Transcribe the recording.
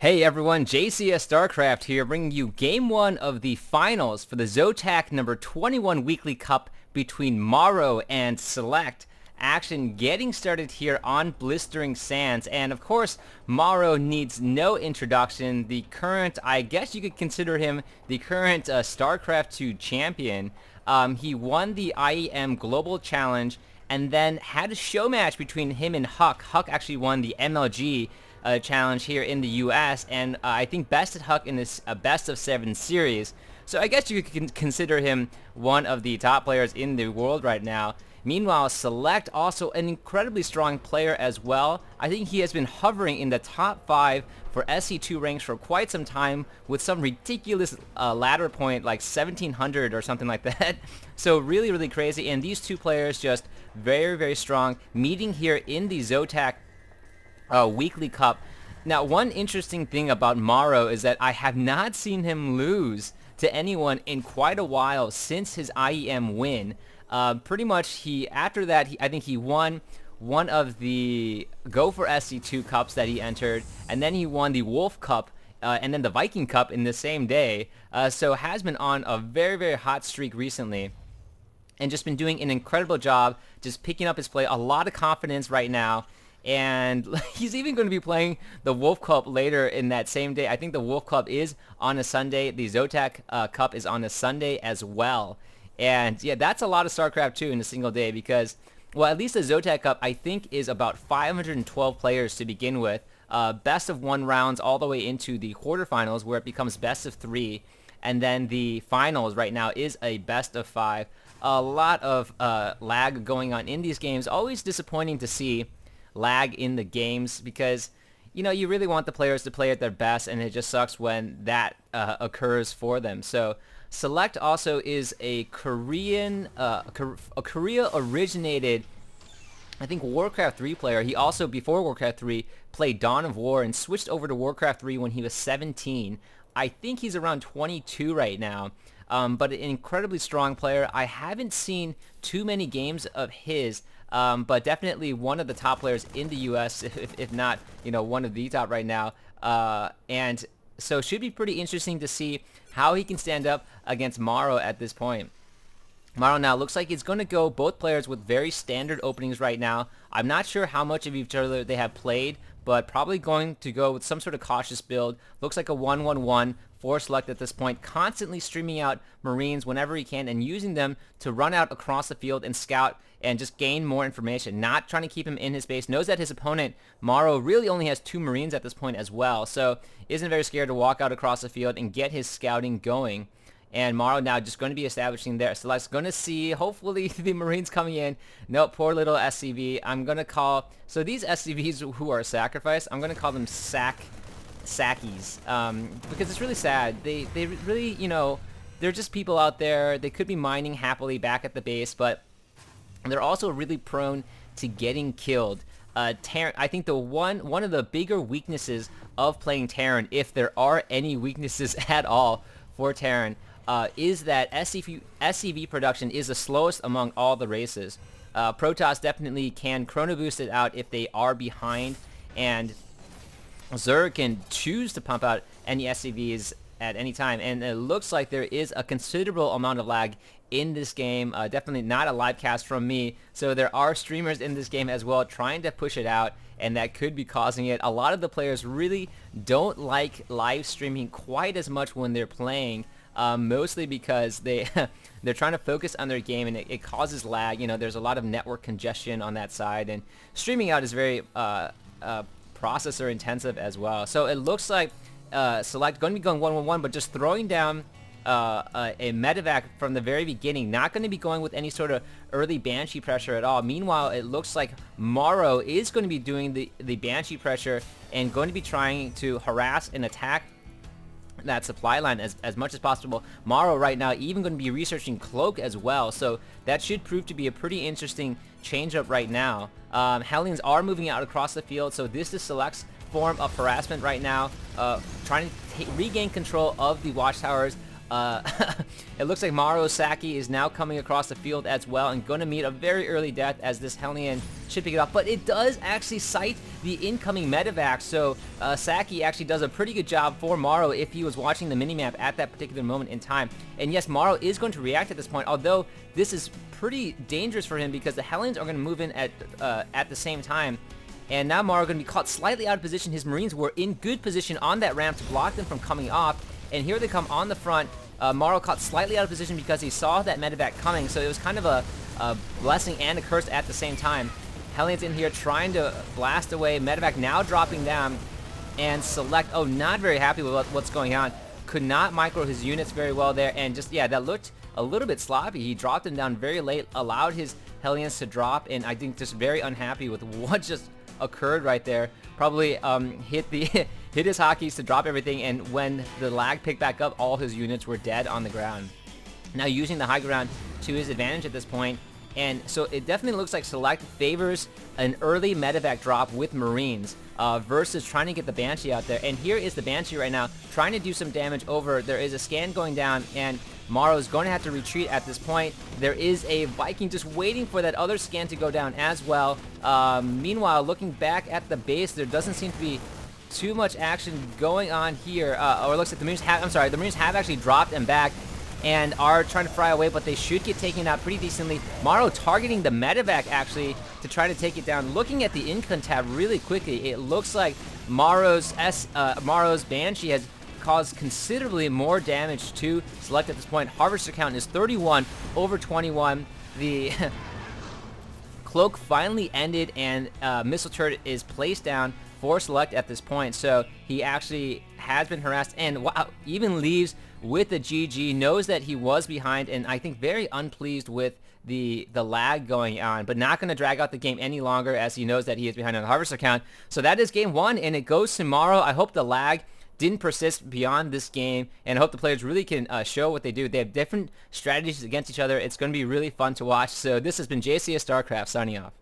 Hey everyone, JCS StarCraft here, bringing you Game 1 of the finals for the Zotac number 21 Weekly Cup between MorroW and SeleCT. Action getting started here on Blistering Sands, and of course, MorroW needs no introduction. The current, I guess you could consider him the current StarCraft 2 champion. He won the IEM Global Challenge and then had a show match between him and Huck. Huck actually won the MLG challenge here in the US, and I think bested Huck in this best of 7 series. So I guess you could consider him one of the top players in the world right now. Meanwhile, SeleCT, also an incredibly strong player as well. I think he has been hovering in the top 5 for SC2 ranks for quite some time, with some ridiculous ladder point like 1700 or something like that. So really crazy, and these two players just very strong, meeting here in the Zotac Weekly Cup. Now, one interesting thing about MorroW is that I have not seen him lose to anyone in quite a while since his IEM win. Pretty much, after that, I think he won one of the Go for SC2 Cups that he entered, and then he won the Wolf Cup, and then the Viking Cup in the same day. So has been on a very hot streak recently, and just been doing an incredible job just picking up his play. A lot of confidence right now. And he's even going to be playing the Wolf Cup later in that same day. I think the Wolf Cup is on a Sunday. The Zotac Cup is on a Sunday as well. And yeah, that's a lot of StarCraft 2 in a single day because, well, at least the Zotac Cup, I think, is about 512 players to begin with. Best of 1 rounds all the way into the quarterfinals where it becomes best of 3. And then the finals right now is a best of 5. A lot of lag going on in these games. Always disappointing to see lag in the games because, you know, you really want the players to play at their best, and it just sucks when that occurs for them. So SeleCT also is a Korea originated, I think, Warcraft 3 player. He also, before Warcraft 3, played Dawn of War and switched over to Warcraft 3 when he was 17. I think he's around 22 right now, but an incredibly strong player. I haven't seen too many games of his, but definitely one of the top players in the US, if not, you know, one of the top right now. And so should be pretty interesting to see how he can stand up against MorroW at this point. MorroW now looks like it's going to go both players with very standard openings right now. I'm not sure how much of each other they have played, but probably going to go with some sort of cautious build. Looks like a 1-1-1 for SeleCT at this point, constantly streaming out Marines whenever he can and using them to run out across the field and scout and just gain more information, not trying to keep him in his base. Knows that his opponent, MorroW, really only has 2 Marines at this point as well, so isn't very scared to walk out across the field and get his scouting going. And MorroW now just going to be establishing there. SeleCT's going to see, hopefully, the Marines coming in. Nope, poor little SCV. I'm going to call, so these SCVs who are sacrificed, I'm going to call them sackies, because it's really sad. They really, you know, they're just people out there. They could be mining happily back at the base, but they're also really prone to getting killed. Terran, I think one of the bigger weaknesses of playing Terran, if there are any weaknesses at all for Terran, is that SCV production is the slowest among all the races. Protoss definitely can chrono boost it out if they are behind, and Zerg can choose to pump out any SCVs at any time, and it looks like there is a considerable amount of lag in this game. Definitely not a live cast from me, so there are streamers in this game as well trying to push it out, and that could be causing it. A lot of the players really don't like live streaming quite as much when they're playing, mostly because they're trying to focus on their game, and it causes lag. You know, there's a lot of network congestion on that side, and streaming out is very processor intensive as well. So it looks like SeleCT going to be going 1-1-1, but just throwing down a medevac from the very beginning, not going to be going with any sort of early Banshee pressure at all. Meanwhile, it looks like MorroW is going to be doing the Banshee pressure and going to be trying to harass and attack that supply line as much as possible. MorroW right now even going to be researching Cloak as well, so that should prove to be a pretty interesting change up right now. Hellions are moving out across the field, so this is SeleCT's form of harassment right now, trying to regain control of the watchtowers It looks like MorroW Saki is now coming across the field as well and going to meet a very early death as this Hellion should pick it up. But it does actually cite the incoming medevac, so Saki actually does a pretty good job for MorroW if he was watching the minimap at that particular moment in time. And yes, MorroW is going to react at this point, although this is pretty dangerous for him because the Hellions are going to move in at the same time. And now MorroW going to be caught slightly out of position. His Marines were in good position on that ramp to block them from coming off. And here they come on the front. MorroW caught slightly out of position because he saw that medevac coming. So it was kind of a blessing and a curse at the same time. Hellions in here trying to blast away. Medevac now dropping down. And SeleCT, oh, not very happy with what's going on. Could not micro his units very well there. And just, yeah, that looked a little bit sloppy. He dropped them down very late, allowed his Hellions to drop. And I think just very unhappy with what just occurred right there. Probably hit his hotkeys to drop everything, and when the lag picked back up, all his units were dead on the ground. Now using the high ground to his advantage at this point, and so it definitely looks like SeleCT favors an early medevac drop with Marines versus trying to get the Banshee out there. And here is the Banshee right now trying to do some damage over. There is a scan going down, and MorroW is going to have to retreat at this point. There is a Viking just waiting for that other scan to go down as well. Meanwhile, looking back at the base, there doesn't seem to be too much action going on here. Or it looks like the Marines have, I'm sorry, the Marines have actually dropped and back and are trying to fry away, but they should get taken out pretty decently. MorroW targeting the medevac actually to try to take it down. Looking at the incon tab really quickly, it looks like MorroW's Banshee has caused considerably more damage to SeleCT at this point. Harvester count is 31 over 21. The cloak finally ended, and missile turret is placed down for SeleCT at this point. So he actually has been harassed, and wow, even leaves with the GG, knows that he was behind, and I think very unpleased with the lag going on, but not going to drag out the game any longer as he knows that he is behind on the harvester count. So that is game one, and it goes to MorroW. I hope the lag didn't persist beyond this game, and I hope the players really can show what they do. They have different strategies against each other. It's going to be really fun to watch. So this has been JCS StarCraft signing off.